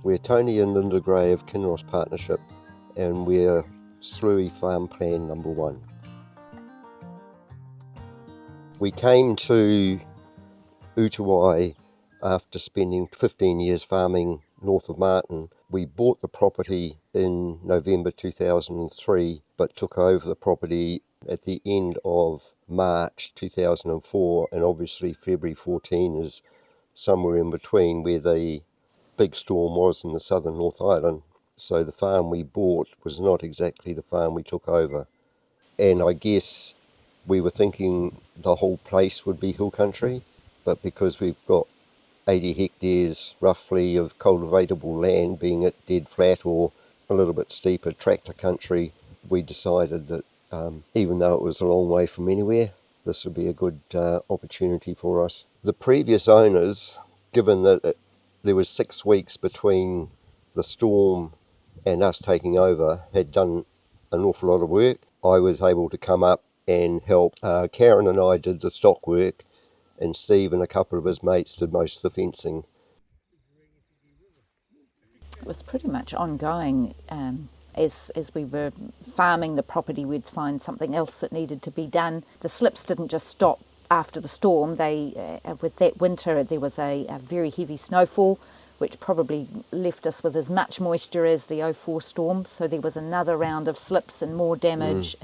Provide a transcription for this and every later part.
We're Tony and Lynda Gray of Kinross Partnership, and we're SLUI Farm Plan number 1. We came to Utuwai after spending 15 years farming north of Martin. We bought the property in November 2003, but took over the property at the end of March 2004, and obviously February 14 is somewhere in between where the big storm was in the southern North Island. So the farm we bought was not exactly the farm we took over. And I guess we were thinking the whole place would be hill country, but because we've got 80 hectares roughly of cultivatable land, being it dead flat or a little bit steeper tractor country, we decided that even though it was a long way from anywhere, this would be a good opportunity for us. The previous owners, given that there was 6 weeks between the storm and us taking over, had done an awful lot of work. I was able to come up and help. Karen and I did the stock work, and Steve and a couple of his mates did most of the fencing. It was pretty much ongoing. As we were farming the property, we'd find something else that needed to be done. The slips didn't just stop after the storm. With that winter, there was a very heavy snowfall, which probably left us with as much moisture as the 04 storm. So there was another round of slips and more damage.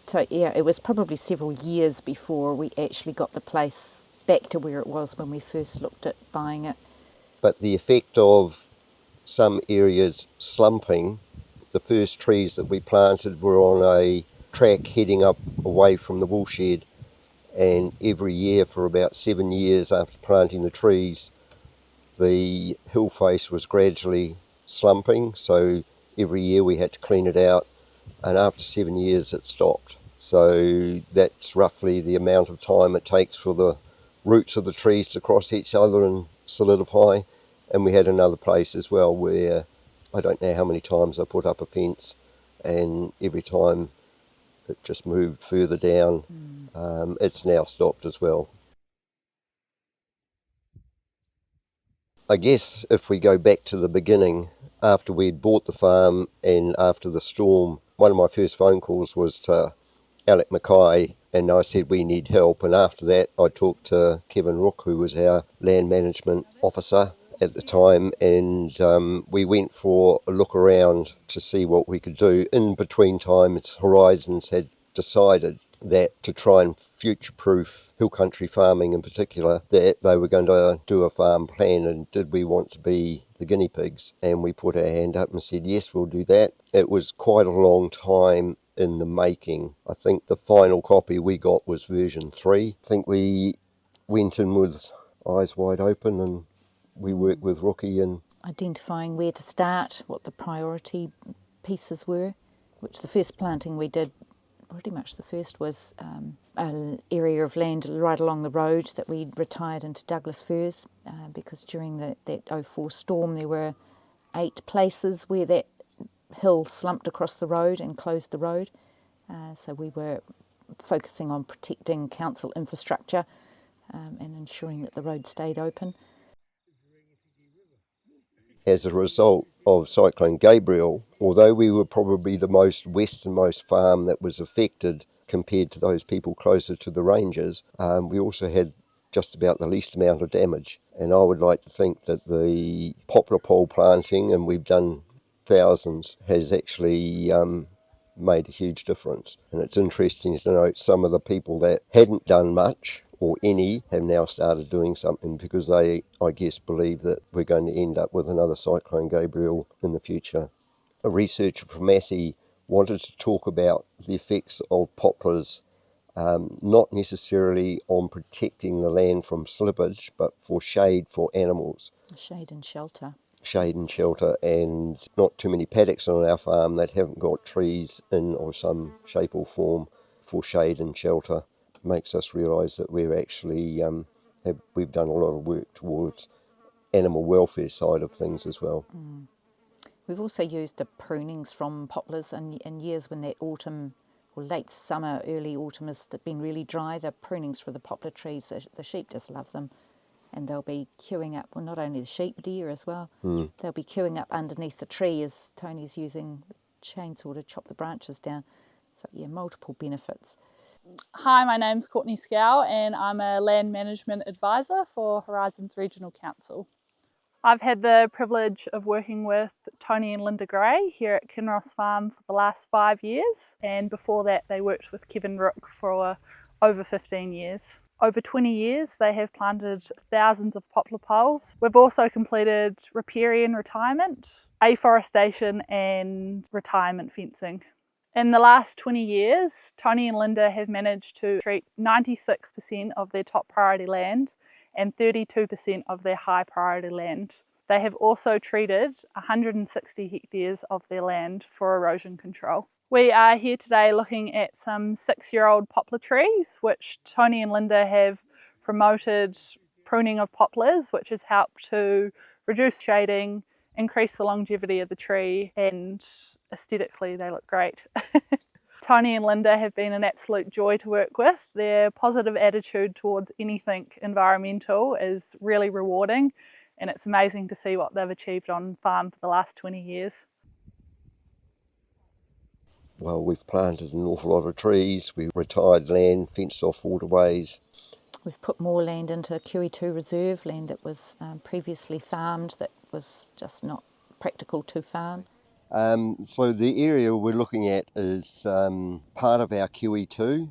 So yeah, it was probably several years before we actually got the place back to where it was when we first looked at buying it. But the effect of some areas slumping, the first trees that we planted were on a track heading up away from the woolshed, and every year for about 7 years after planting the trees, the hill face was gradually slumping, so every year we had to clean it out, and after 7 years it stopped. So that's roughly the amount of time it takes for the roots of the trees to cross each other and solidify. And we had another place as well where I don't know how many times I put up a fence, and every time it just moved further down. It's now stopped as well. I guess if we go back to the beginning, after we'd bought the farm and after the storm, one of my first phone calls was to Alec Mackay, and I said we need help. And after that I talked to Kevin Rook, who was our land management officer at the time, and we went for a look around to see what we could do. In between times, Horizons had decided that to try and future-proof hill country farming in particular, that they were going to do a farm plan, and did we want to be the guinea pigs? And we put our hand up and said, yes, we'll do that. It was quite a long time in the making. I think the final copy we got was version 3. I think we went in with eyes wide open, and we worked with Rookie in identifying where to start, what the priority pieces were, which the first planting we did, pretty much the first, was an area of land right along the road that we retired into Douglas firs, because during that 04 storm there were 8 places where that hill slumped across the road and closed the road. So we were focusing on protecting council infrastructure and ensuring that the road stayed open. As a result of Cyclone Gabriel, although we were probably the most westernmost farm that was affected compared to those people closer to the ranges, we also had just about the least amount of damage. And I would like to think that the poplar pole planting, and we've done thousands, has actually made a huge difference. And it's interesting to note some of the people that hadn't done much or any have now started doing something, because they, I guess, believe that we're going to end up with another Cyclone Gabriel in the future. A researcher from Massey wanted to talk about the effects of poplars, not necessarily on protecting the land from slippage, but for shade for animals. Shade and shelter. Shade and shelter, and not too many paddocks on our farm that haven't got trees in or some shape or form for shade and shelter. Makes us realise that we're actually we've done a lot of work towards animal welfare side of things as well. We've also used the prunings from poplars in years when that autumn or late summer, early autumn has been really dry. The prunings for the poplar trees, the sheep just love them. and they'll be queuing up, well, not only the sheep, deer as well. They'll be queuing up underneath the tree as Tony's using the chainsaw to chop the branches down. So yeah, multiple benefits. Hi, my name's Courtney Scow and I'm a land management advisor for Horizons Regional Council. I've had the privilege of working with Tony and Lynda Gray here at Kinross Farm for the last 5 years, and before that they worked with Kevin Rook for over 15 years. Over 20 years they have planted thousands of poplar poles. We've also completed riparian retirement, afforestation and retirement fencing. In the last 20 years, Tony and Lynda have managed to treat 96% of their top priority land and 32% of their high priority land. They have also treated 160 hectares of their land for erosion control. We are here today looking at some 6-year-old poplar trees, which Tony and Lynda have promoted pruning of poplars, which has helped to reduce shading, increase the longevity of the tree, and aesthetically they look great. Tony and Lynda have been an absolute joy to work with. Their positive attitude towards anything environmental is really rewarding, and it's amazing to see what they've achieved on farm for the last 20 years. Well, we've planted an awful lot of trees, we've retired land, fenced off waterways. We've put more land into QE2 reserve, land that was previously farmed that was just not practical to farm. So the area we're looking at is part of our QE2.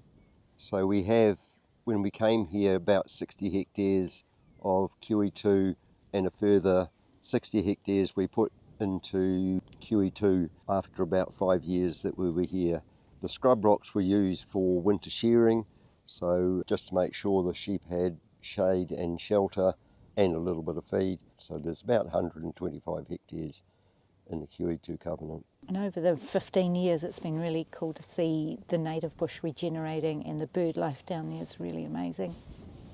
So we have, when we came here, about 60 hectares of QE2 and a further 60 hectares we put into QE2 after about 5 years that we were here. The scrub rocks were used for winter shearing, so just to make sure the sheep had shade and shelter and a little bit of feed. So there's about 125 hectares in the QE2 covenant. And over the 15 years it's been really cool to see the native bush regenerating, and the bird life down there is really amazing.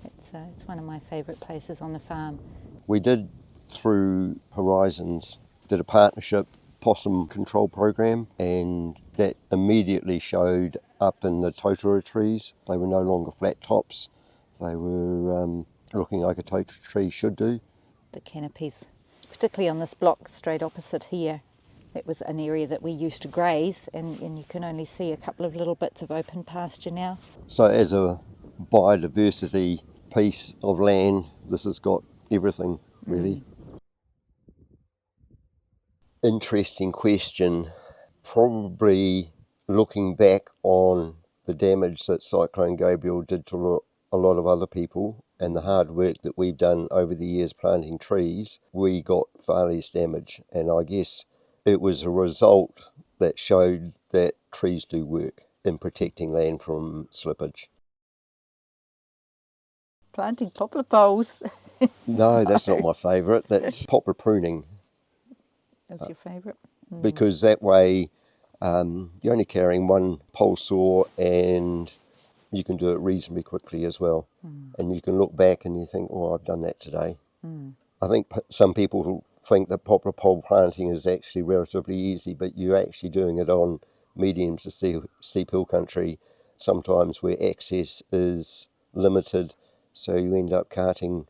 It's one of my favourite places on the farm. We did, through Horizons, did a partnership possum control program, and that immediately showed up in the totara trees. They were no longer flat tops, they were looking like a totara tree should do. The canopies, particularly on this block straight opposite here, that was an area that we used to graze, and you can only see a couple of little bits of open pasture now. So as a biodiversity piece of land, this has got everything really. Interesting question. Probably looking back on the damage that Cyclone Gabriel did to a lot of other people and the hard work that we've done over the years planting trees, we got far less damage, and I guess it was a result that showed that trees do work in protecting land from slippage. Planting poplar poles. No, that's not my favourite. That's poplar pruning. That's your favourite? Because that way you're only carrying one pole saw and you can do it reasonably quickly as well. And you can look back and you think, oh, I've done that today. I think some people think that poplar pole planting is actually relatively easy, but you're actually doing it on medium to steep hill country, sometimes where access is limited, so you end up carting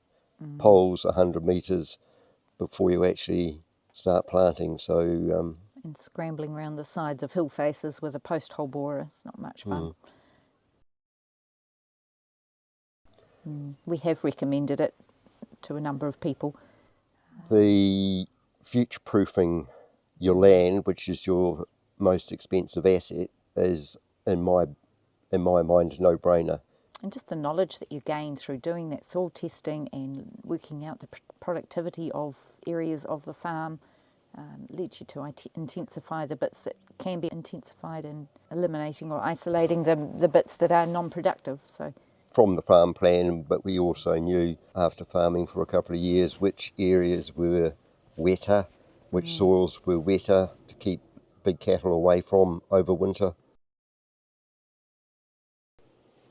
poles 100 metres before you actually start planting. So and scrambling around the sides of hill faces with a post hole borer, it's not much fun. We have recommended it to a number of people. The future-proofing your land, which is your most expensive asset, is in my mind a no-brainer. And just the knowledge that you gain through doing that soil testing and working out the productivity of areas of the farm leads you to intensify the bits that can be intensified, and eliminating or isolating the bits that are non-productive. So from the farm plan, but we also knew after farming for a couple of years which areas were wetter, which soils were wetter to keep big cattle away from over winter.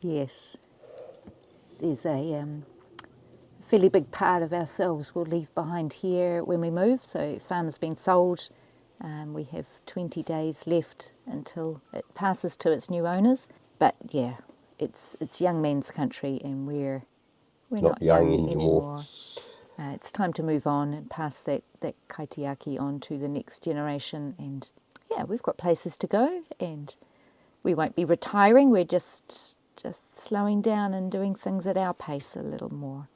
Yes, there's a fairly big part of ourselves we'll leave behind here when we move. So farm has been sold. We have 20 days left until it passes to its new owners. But yeah, it's young men's country, and we're We're not not young young anymore. anymore. It's time to move on and pass that kaitiaki on to the next generation. And yeah, we've got places to go, and we won't be retiring. We're just slowing down and doing things at our pace a little more.